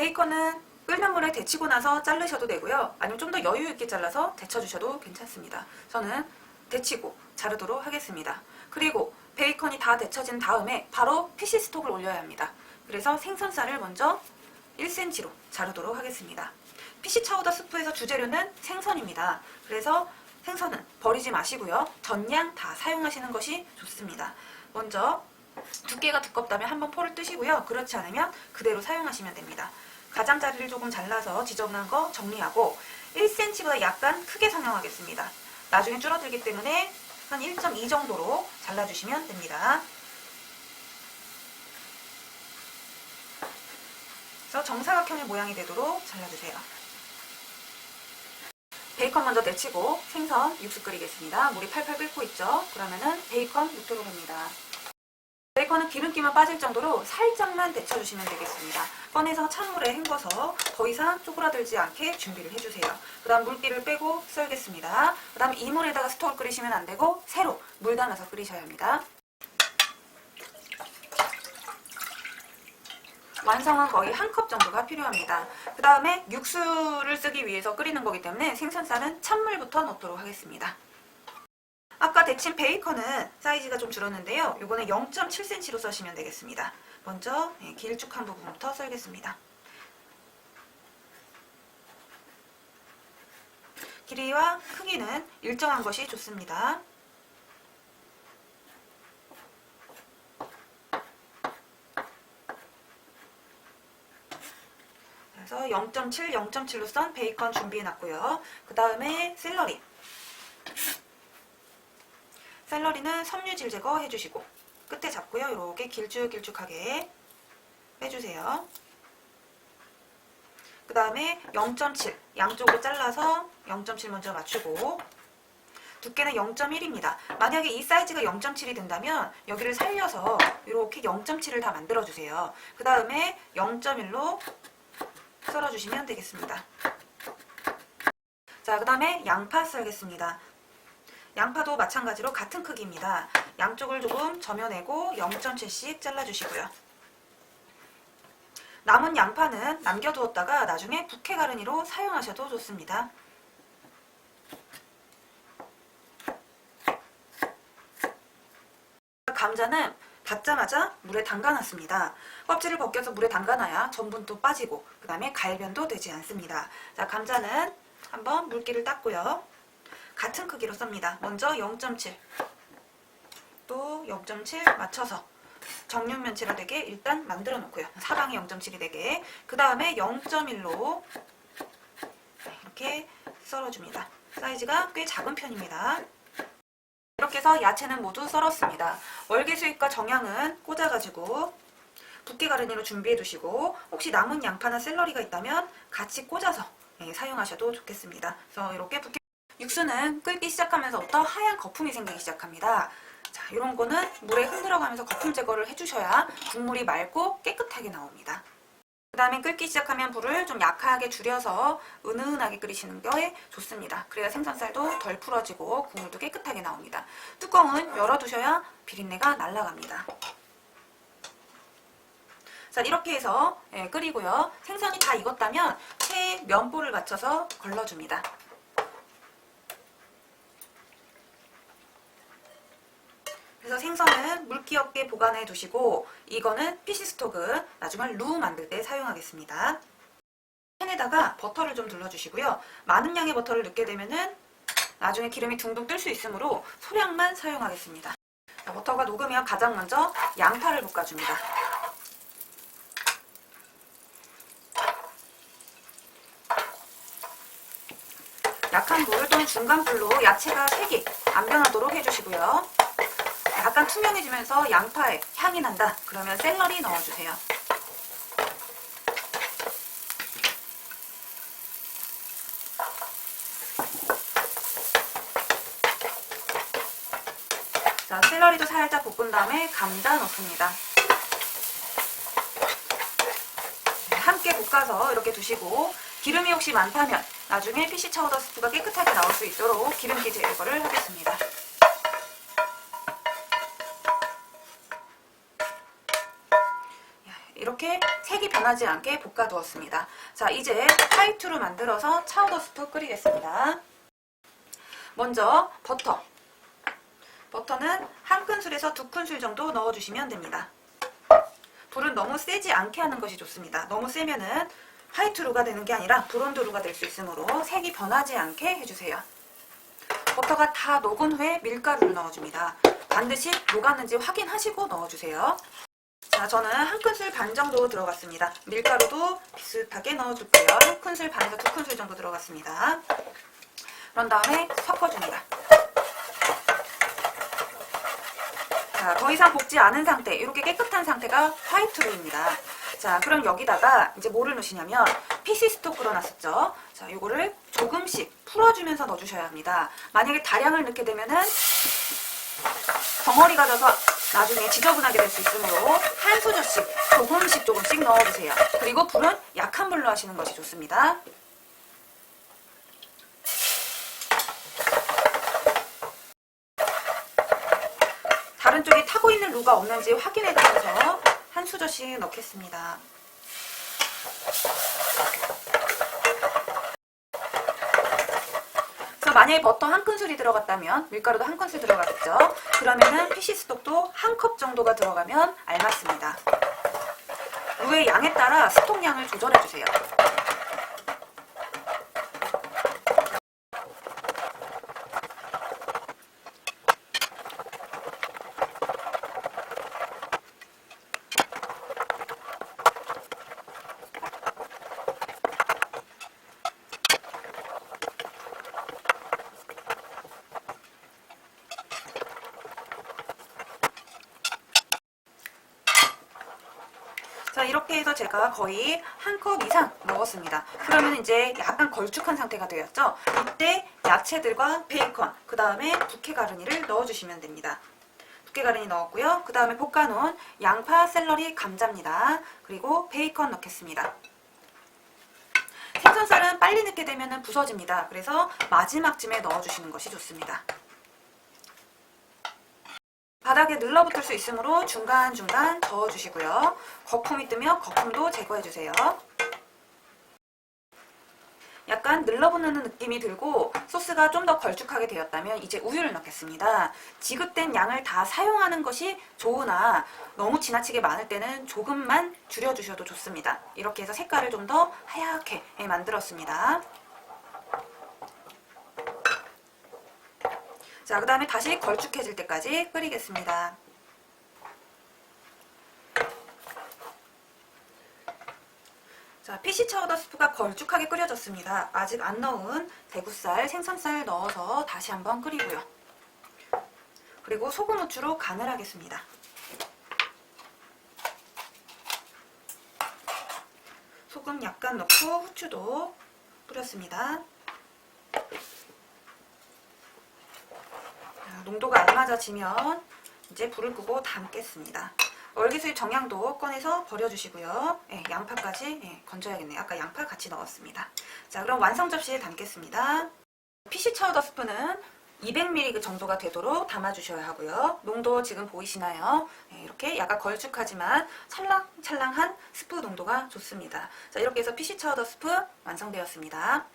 베이컨은 끓는 물에 데치고 나서 자르셔도 되고요. 아니면 좀 더 여유 있게 잘라서 데쳐주셔도 괜찮습니다. 저는 데치고 자르도록 하겠습니다. 그리고 베이컨이 다 데쳐진 다음에 바로 피시 스톡을 올려야 합니다. 그래서 생선살을 먼저 1cm로 자르도록 하겠습니다. 피시 차우더 스프에서 주재료는 생선입니다. 그래서 생선은 버리지 마시고요. 전량 다 사용하시는 것이 좋습니다. 먼저 두께가 두껍다면 한번 포를 뜨시고요. 그렇지 않으면 그대로 사용하시면 됩니다. 가장자리를 조금 잘라서 지저분한 거 정리하고 1cm보다 약간 크게 상용하겠습니다. 나중에 줄어들기 때문에 한 1.2 정도로 잘라주시면 됩니다. 그래서 정사각형의 모양이 되도록 잘라주세요. 베이컨 먼저 데치고 생선 육수 끓이겠습니다. 물이 팔팔 끓고 있죠? 그러면은 베이컨 넣도록 합니다. 베이컨은 기름기만 빠질 정도로 살짝만 데쳐주시면 되겠습니다. 꺼내서 찬물에 헹궈서 더 이상 쪼그라들지 않게 준비를 해주세요. 그 다음 물기를 빼고 썰겠습니다. 그 다음 이 물에다가 스톡을 끓이시면 안 되고 새로 물 담아서 끓이셔야 합니다. 완성은 거의 한 컵 정도가 필요합니다. 그 다음에 육수를 쓰기 위해서 끓이는 거기 때문에 생선살은 찬물부터 넣도록 하겠습니다. 아까 데친 베이컨은 사이즈가 좀 줄었는데요. 이거는 0.7cm로 써시면 되겠습니다. 먼저 길쭉한 부분부터 썰겠습니다. 길이와 크기는 일정한 것이 좋습니다. 그래서 0.7, 0.7로 썬 베이컨 준비해놨고요. 그 다음에 샐러리. 샐러리는 섬유질 제거 해주시고 끝에 잡고요. 이렇게 길쭉길쭉하게 빼주세요. 그 다음에 0.7 양쪽으로 잘라서 0.7 먼저 맞추고 두께는 0.1입니다. 만약에 이 사이즈가 0.7이 된다면 여기를 살려서 이렇게 0.7을 다 만들어주세요. 그 다음에 0.1로 썰어주시면 되겠습니다. 자, 그 다음에 양파 썰겠습니다. 양파도 마찬가지로 같은 크기입니다. 양쪽을 조금 점여내고 0.7씩 잘라주시고요. 남은 양파는 남겨두었다가 나중에 부케 가르니로 사용하셔도 좋습니다. 감자는 닫자마자 물에 담가놨습니다. 껍질을 벗겨서 물에 담가놔야 전분도 빠지고 그 다음에 갈변도 되지 않습니다. 자, 감자는 한번 물기를 닦고요. 같은 크기로 썹니다. 먼저 0.7 또 0.7 맞춰서 정육면체가 되게 일단 만들어 놓고요. 사방에 0.7이 되게 그 다음에 0.1로 이렇게 썰어줍니다. 사이즈가 꽤 작은 편입니다. 이렇게 해서 야채는 모두 썰었습니다. 월계수잎과 정향은 꽂아가지고 부케 가르니로 준비해 두시고 혹시 남은 양파나 샐러리가 있다면 같이 꽂아서 사용하셔도 좋겠습니다. 그래서 이렇게 부케 육수는 끓기 시작하면서부터 하얀 거품이 생기기 시작합니다. 자, 이런 거는 물에 흔들어가면서 거품 제거를 해주셔야 국물이 맑고 깨끗하게 나옵니다. 그 다음에 끓기 시작하면 불을 좀 약하게 줄여서 은은하게 끓이시는 게 좋습니다. 그래야 생선살도 덜 풀어지고 국물도 깨끗하게 나옵니다. 뚜껑은 열어두셔야 비린내가 날아갑니다. 자, 이렇게 해서 끓이고요. 생선이 다 익었다면 체에 면보를 맞춰서 걸러줍니다. 그래서 생선은 물기 없게 보관해 두시고 이거는 피시 스톡은 나중에 루 만들 때 사용하겠습니다. 팬에다가 버터를 좀 둘러주시고요. 많은 양의 버터를 넣게 되면은 나중에 기름이 둥둥 뜰 수 있으므로 소량만 사용하겠습니다. 자, 버터가 녹으면 가장 먼저 양파를 볶아줍니다. 약한 불 또는 중간 불로 야채가 색이 안 변하도록 해주시고요. 약간 투명해지면서 양파에 향이 난다. 그러면 샐러리 넣어주세요. 자, 샐러리도 살짝 볶은 다음에 감자 넣습니다. 함께 볶아서 이렇게 두시고 기름이 혹시 많다면 나중에 피시 차우더 스프가 깨끗하게 나올 수 있도록 기름기 제거를 하겠습니다. 이렇게 색이 변하지 않게 볶아두었습니다. 자, 이제 화이트로 만들어서 차우더 스프 끓이겠습니다. 먼저 버터는 한 큰술에서 2큰술 정도 넣어주시면 됩니다. 불은 너무 세지 않게 하는 것이 좋습니다. 너무 세면은 화이트루가 되는 게 아니라 브론드루가 될 수 있으므로 색이 변하지 않게 해주세요. 버터가 다 녹은 후에 밀가루를 넣어줍니다. 반드시 녹았는지 확인하시고 넣어주세요. 자, 저는 한 큰술 반 정도 들어갔습니다. 밀가루도 비슷하게 넣어줄게요. 한 큰술 반에서 2큰술 정도 들어갔습니다. 그런 다음에 섞어줍니다. 자, 더 이상 볶지 않은 상태, 이렇게 깨끗한 상태가 화이트루입니다. 자, 그럼 여기다가 이제 뭐를 넣으시냐면 피시스톡 끓여놨었죠. 자, 요거를 조금씩 풀어주면서 넣어주셔야 합니다. 만약에 다량을 넣게 되면은 덩어리가 져서 나중에 지저분하게 될 수 있으므로 한 수저씩 조금씩 넣어주세요. 그리고 불은 약한 불로 하시는 것이 좋습니다. 다른 쪽에 타고 있는 루가 없는지 확인해가면서 한 수저씩 넣겠습니다. 그래서 만약에 버터 한 큰술이 들어갔다면 밀가루도 한 큰술 들어갔죠. 그러면은 피시스톡도 한 컵 정도가 들어가면 알맞습니다. 루의 양에 따라 스톡 양을 조절해주세요. 자, 이렇게 해서 제가 거의 한 컵 이상 넣었습니다. 그러면 이제 약간 걸쭉한 상태가 되었죠. 이때 야채들과 베이컨, 그 다음에 부케가르니를 넣어주시면 됩니다. 부케가르니 넣었고요. 그 다음에 볶아놓은 양파, 샐러리, 감자입니다. 그리고 베이컨 넣겠습니다. 생선살은 빨리 넣게 되면 부서집니다. 그래서 마지막쯤에 넣어주시는 것이 좋습니다. 바닥에 늘러붙을 수 있으므로 중간중간 저어주시고요. 거품이 뜨면 거품도 제거해주세요. 약간 늘러붙는 느낌이 들고 소스가 좀 더 걸쭉하게 되었다면 이제 우유를 넣겠습니다. 지급된 양을 다 사용하는 것이 좋으나 너무 지나치게 많을 때는 조금만 줄여주셔도 좋습니다. 이렇게 해서 색깔을 좀 더 하얗게 만들었습니다. 자, 그 다음에 다시 걸쭉해질 때까지 끓이겠습니다. 자, 피시 차우더 스프가 걸쭉하게 끓여졌습니다. 아직 안 넣은 대구살, 생선살 넣어서 다시 한번 끓이고요. 그리고 소금, 후추로 간을 하겠습니다. 소금 약간 넣고 후추도 뿌렸습니다. 농도가 알맞아지면 이제 불을 끄고 담겠습니다. 월계수잎 정향도 꺼내서 버려주시고요. 양파까지 건져야겠네요. 아까 양파 같이 넣었습니다. 자, 그럼 완성 접시에 담겠습니다. 피시 차우더 스프는 200ml 정도가 되도록 담아주셔야 하고요. 농도 지금 보이시나요? 이렇게 약간 걸쭉하지만 찰랑찰랑한 스프 농도가 좋습니다. 자, 이렇게 해서 피시 차우더 스프 완성되었습니다.